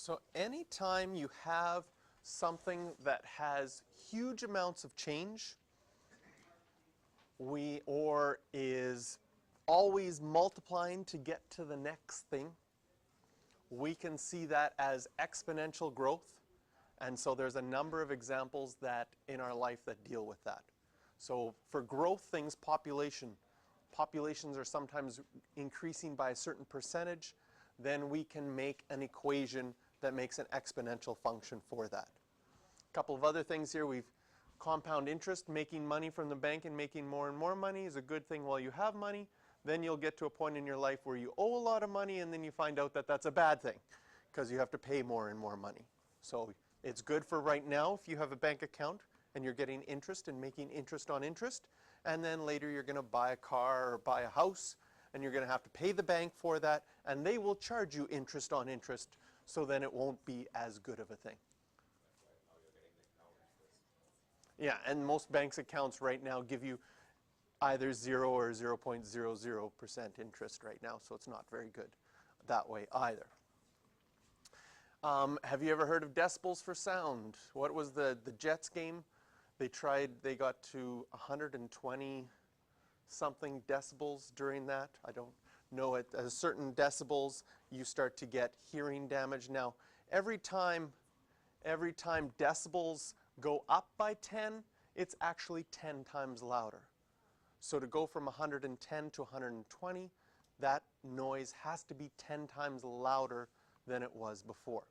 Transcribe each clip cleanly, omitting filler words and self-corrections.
So anytime you have something that has huge amounts of change, or is always multiplying to get to the next thing, we can see that as exponential growth. And so there's a number of examples that in our life that deal with that. So for growth things, populations are sometimes increasing by a certain percentage, then we can make an equation that makes an exponential function for that. A couple of other things here. We've compound interest, making money from the bank and making more and more money is a good thing while you have money. Then you'll get to a point in your life where you owe a lot of money, and then you find out that that's a bad thing because you have to pay more and more money. So it's good for right now if you have a bank account and you're getting interest and making interest on interest, and then later you're going to buy a car or buy a house and you're going to have to pay the bank for that, and they will charge you interest on interest, so then it won't be as good of a thing. Yeah, and most banks' accounts right now give you either 0 or 0.00% interest right now, so it's not very good that way either. Have you ever heard of decibels for sound? What was the Jets game? They got to 120 something decibels during that. I don't know, at a certain decibels you start to get hearing damage. Now every time decibels go up by 10, it's actually 10 times louder. So to go from 110 to 120, that noise has to be 10 times louder than it was before.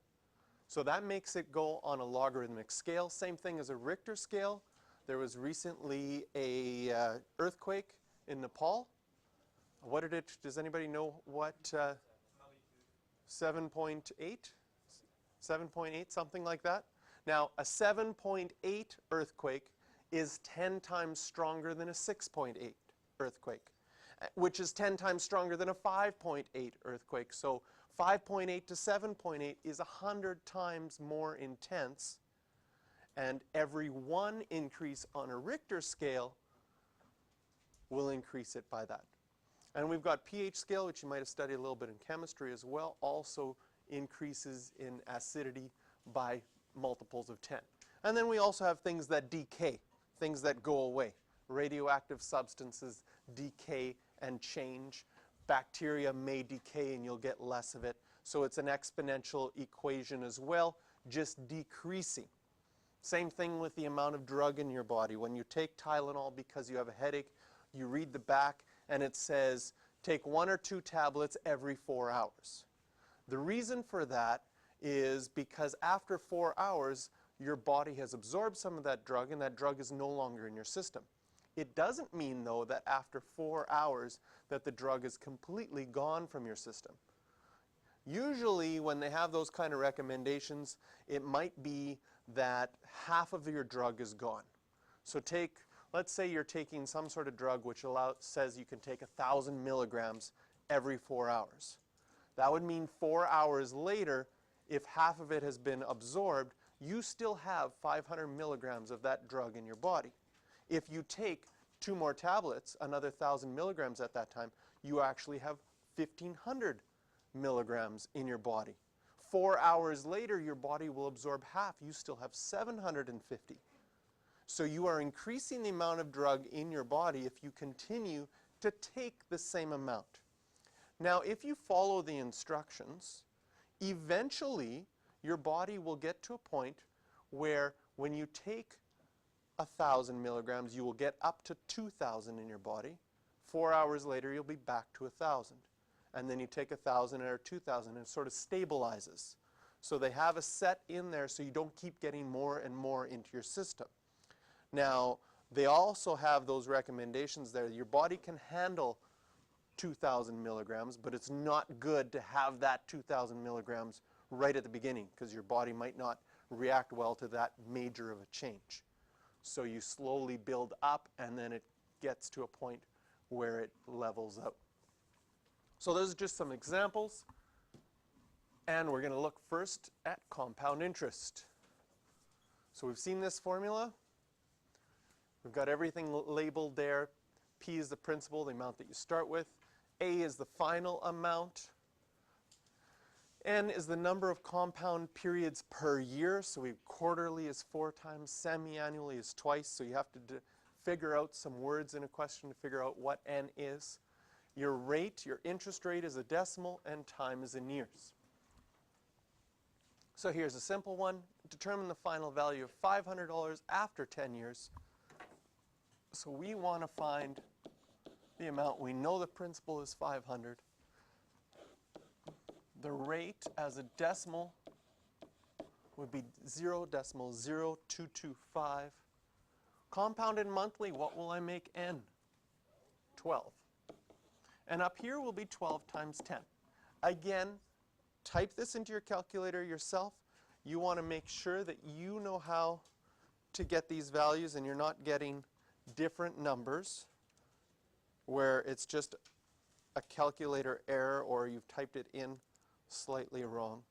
So that makes it go on a logarithmic scale. Same thing as a Richter scale. There was recently a earthquake in Nepal. What did it, does anybody know what, 7.8? 7.8, something like that. Now, a 7.8 earthquake is 10 times stronger than a 6.8 earthquake, which is 10 times stronger than a 5.8 earthquake. So 5.8 to 7.8 is 100 times more intense, and every one increase on a Richter scale will increase it by that. And we've got pH scale, which you might have studied a little bit in chemistry as well, also increases in acidity by multiples of 10. And then we also have things that decay, things that go away. Radioactive substances decay and change. Bacteria may decay and you'll get less of it. So it's an exponential equation as well, just decreasing. Same thing with the amount of drug in your body. When you take Tylenol because you have a headache, you read the back and it says take 1 or 2 tablets every 4 hours. The reason for that is because after 4 hours, your body has absorbed some of that drug and that drug is no longer in your system. It doesn't mean, though, that after 4 hours that the drug is completely gone from your system. Usually when they have those kind of recommendations, it might be that half of your drug is gone. So let's say you're taking some sort of drug which says you can take 1,000 milligrams every 4 hours. That would mean 4 hours later, if half of it has been absorbed, you still have 500 milligrams of that drug in your body. If you take 2 more tablets, another 1,000 milligrams at that time, you actually have 1,500 milligrams in your body. 4 hours later, your body will absorb half. You still have 750. So you are increasing the amount of drug in your body if you continue to take the same amount. Now, if you follow the instructions, eventually your body will get to a point where when you take 1,000 milligrams, you will get up to 2,000 in your body. 4 hours later, you'll be back to 1,000. And then you take 1,000 or 2,000 and it sort of stabilizes. So they have a set in there so you don't keep getting more and more into your system. Now, they also have those recommendations there. Your body can handle 2,000 milligrams, but it's not good to have that 2,000 milligrams right at the beginning because your body might not react well to that major of a change. So you slowly build up and then it gets to a point where it levels out. So those are just some examples. And we're going to look first at compound interest. So we've seen this formula. We've got everything labeled there. P is the principal, the amount that you start with. A is the final amount. N is the number of compound periods per year. So quarterly is 4 times, semi-annually is twice. So you have to figure out some words in a question to figure out what N is. Your rate, your interest rate is a decimal, and time is in years. So here's a simple one. Determine the final value of $500 after 10 years. So we want to find the amount. We know the principal is 500. The rate as a decimal would be 0.0225. Compounded monthly, what will I make N? 12. And up here will be 12 times 10. Again, type this into your calculator yourself. You want to make sure that you know how to get these values and you're not getting different numbers where it's just a calculator error or you've typed it in slightly wrong.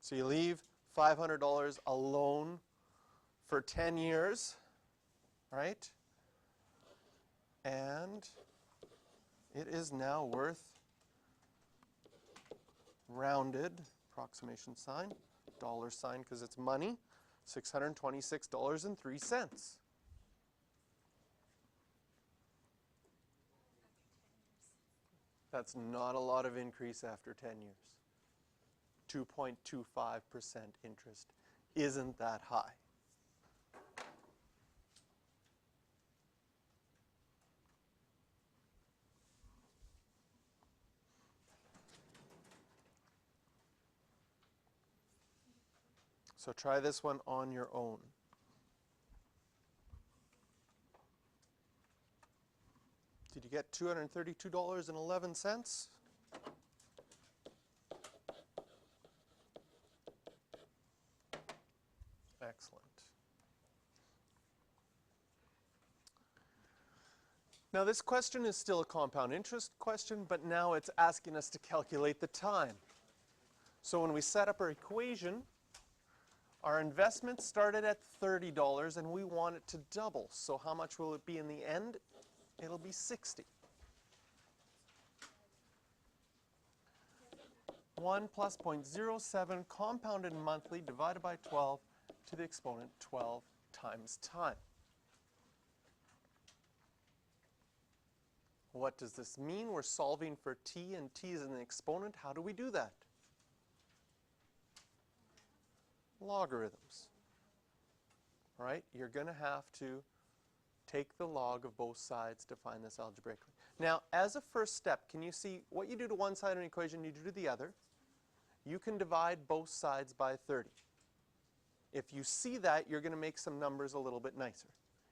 So you leave $500 alone for 10 years, right? And it is now worth, rounded, approximation sign, dollar sign because it's money, $626.03. That's not a lot of increase after 10 years. 2.25% interest isn't that high. So try this one on your own. Did you get $232.11? Excellent. Now this question is still a compound interest question, but now it's asking us to calculate the time. So when we set up our equation, our investment started at $30 and we want it to double. So how much will it be in the end? It'll be 60. 1 plus 0.07 compounded monthly divided by 12 to the exponent 12 times time. What does this mean? We're solving for t and t is in the exponent. How do we do that? Logarithms. Right? You're going to have to take the log of both sides to find this algebraically. Now, as a first step, can you see what you do to one side of an equation, you do to the other? You can divide both sides by 30. If you see that, you're going to make some numbers a little bit nicer.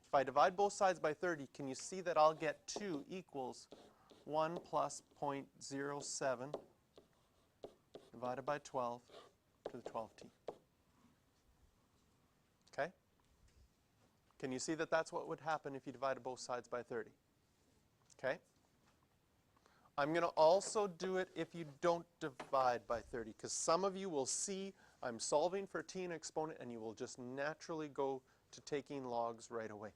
If I divide both sides by 30, can you see that I'll get 2 equals 1 plus 0.07 divided by 12 to the 12t. Okay? Can you see that that's what would happen if you divided both sides by 30? Okay? I'm going to also do it if you don't divide by 30, because some of you will see I'm solving for t in exponent and you will just naturally go to taking logs right away.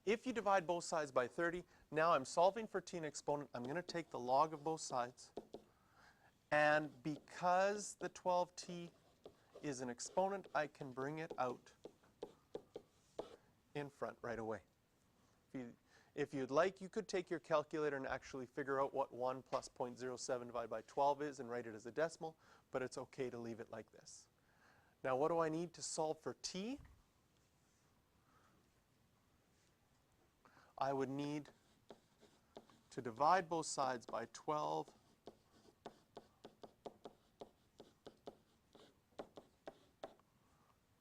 If you divide both sides by 30, now I'm solving for t in exponent. I'm going to take the log of both sides. And because the 12t is an exponent, I can bring it out in front right away. If you'd like, you could take your calculator and actually figure out what 1 plus 0.07 divided by 12 is and write it as a decimal, but it's okay to leave it like this. Now what do I need to solve for t? I would need to divide both sides by 12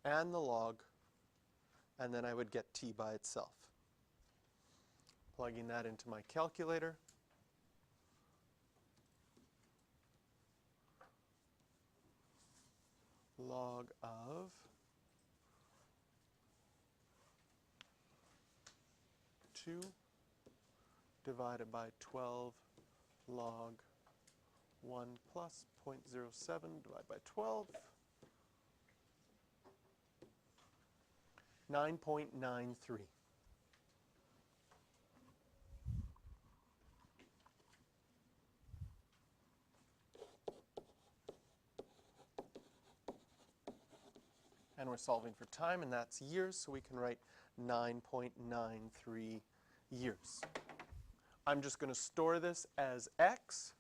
and the log, and then I would get t by itself. Plugging that into my calculator. Log of 2 divided by 12 log 1 plus 0.07 divided by 12. 9.93. And we're solving for time, and that's years, so we can write 9.93 years. I'm just going to store this as x,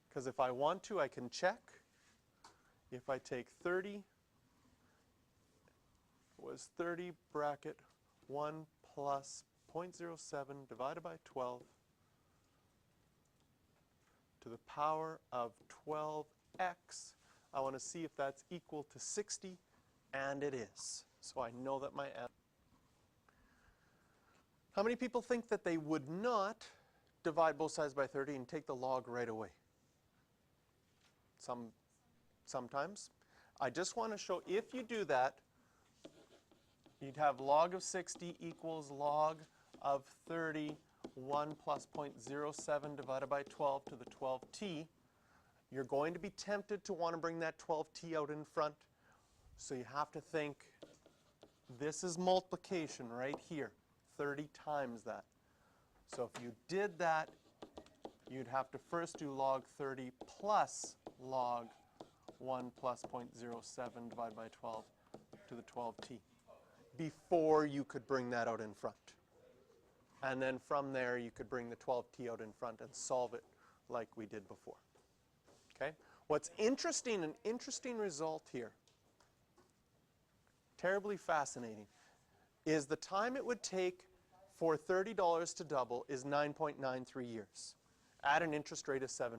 because if I want to, I can check. If I take 30, was 30 bracket 1 plus 0.07 divided by 12 to the power of 12x. I want to see if that's equal to 60, and it is. So I know that my answer. How many people think that they would not divide both sides by 30 and take the log right away? Sometimes. I just want to show if you do that, you'd have log of 60 equals log of 30, 1 plus 0.07 divided by 12 to the 12t. You're going to be tempted to want to bring that 12t out in front. So you have to think, this is multiplication right here, 30 times that. So if you did that, you'd have to first do log 30 plus log 1 plus 0.07 divided by 12 to the 12t before you could bring that out in front. And then from there, you could bring the 12t out in front and solve it like we did before. Okay? What's interesting, an interesting result here, terribly fascinating, is the time it would take for $30 to double is 9.93 years at an interest rate of 7%.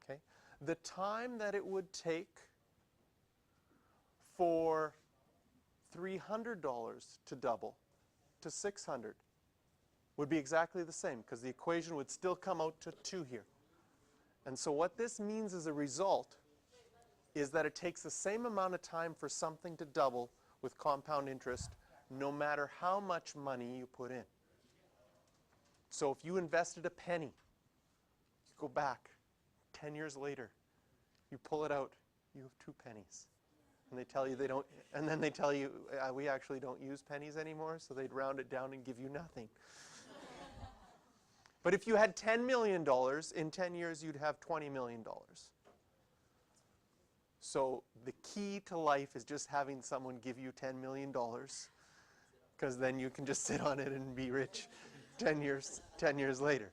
Okay? The time that it would take for $300 to double to 600 would be exactly the same, because the equation would still come out to 2 here. And so what this means as a result is that it takes the same amount of time for something to double with compound interest no matter how much money you put in. So if you invested a penny, you go back 10 years later, you pull it out, you have 2 pennies. And they tell you they don't, and then they tell you, we actually don't use pennies anymore, so they'd round it down and give you nothing. But if you had $10 million, in 10 years you'd have $20 million. So the key to life is just having someone give you $10 million, because then you can just sit on it and be rich 10 years later.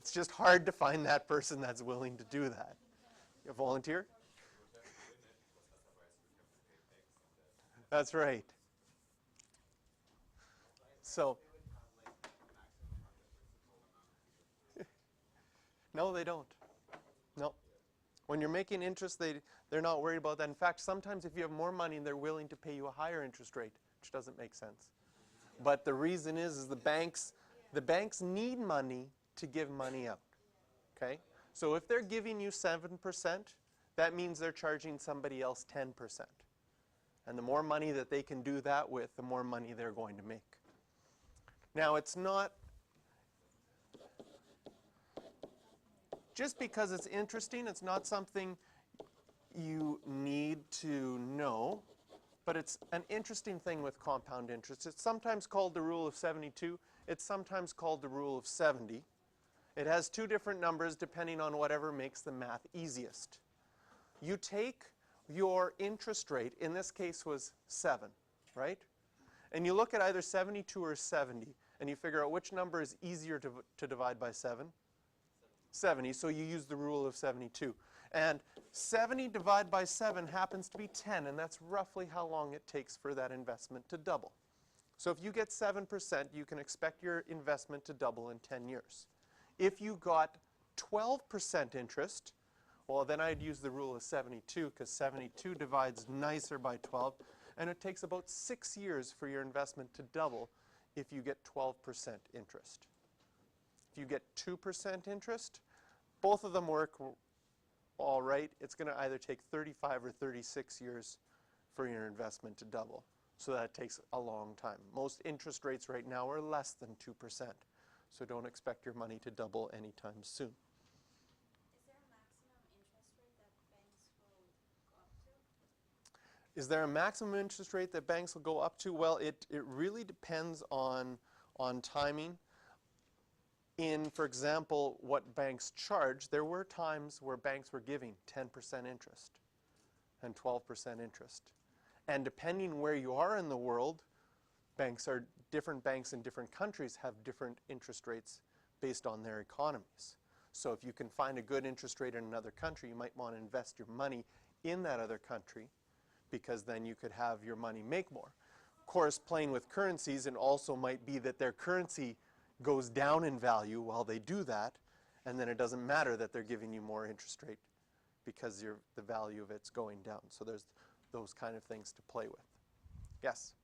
It's just hard to find that person that's willing to do that. You volunteer? That's right. So, no, they don't. No. When you're making interest, they're not worried about that. In fact, sometimes if you have more money, they're willing to pay you a higher interest rate, which doesn't make sense. But the reason is the banks need money to give money out. Okay? So if they're giving you 7%, that means they're charging somebody else 10%. And the more money that they can do that with, the more money they're going to make. Now, it's not just because it's interesting, it's not something you need to know, but it's an interesting thing with compound interest. It's sometimes called the rule of 72. It's sometimes called the rule of 70. It has 2 different numbers depending on whatever makes the math easiest. You take your interest rate, in this case was 7, right? And you look at either 72 or 70, and you figure out which number is easier to divide by 7. 70, so you use the rule of 72. And 70 divided by 7 happens to be 10, and that's roughly how long it takes for that investment to double. So if you get 7%, you can expect your investment to double in 10 years. If you got 12% interest, well, then I'd use the rule of 72, because 72 divides nicer by 12, and it takes about 6 years for your investment to double if you get 12% interest. If you get 2% interest, both of them work all right. It's going to either take 35 or 36 years for your investment to double. So that takes a long time. Most interest rates right now are less than 2%. So don't expect your money to double anytime soon. Is there a maximum interest rate that banks will go up to? Is there a maximum interest rate that banks will go up to? Well, it really depends on timing. In, for example, what banks charge, there were times where banks were giving 10% interest and 12% interest. And depending where you are in the world, different banks in different countries have different interest rates based on their economies. So if you can find a good interest rate in another country, you might want to invest your money in that other country, because then you could have your money make more. Of course, playing with currencies, and also might be that their currency goes down in value while they do that, and then it doesn't matter that they're giving you more interest rate because the value of it's going down. So there's those kind of things to play with. Yes?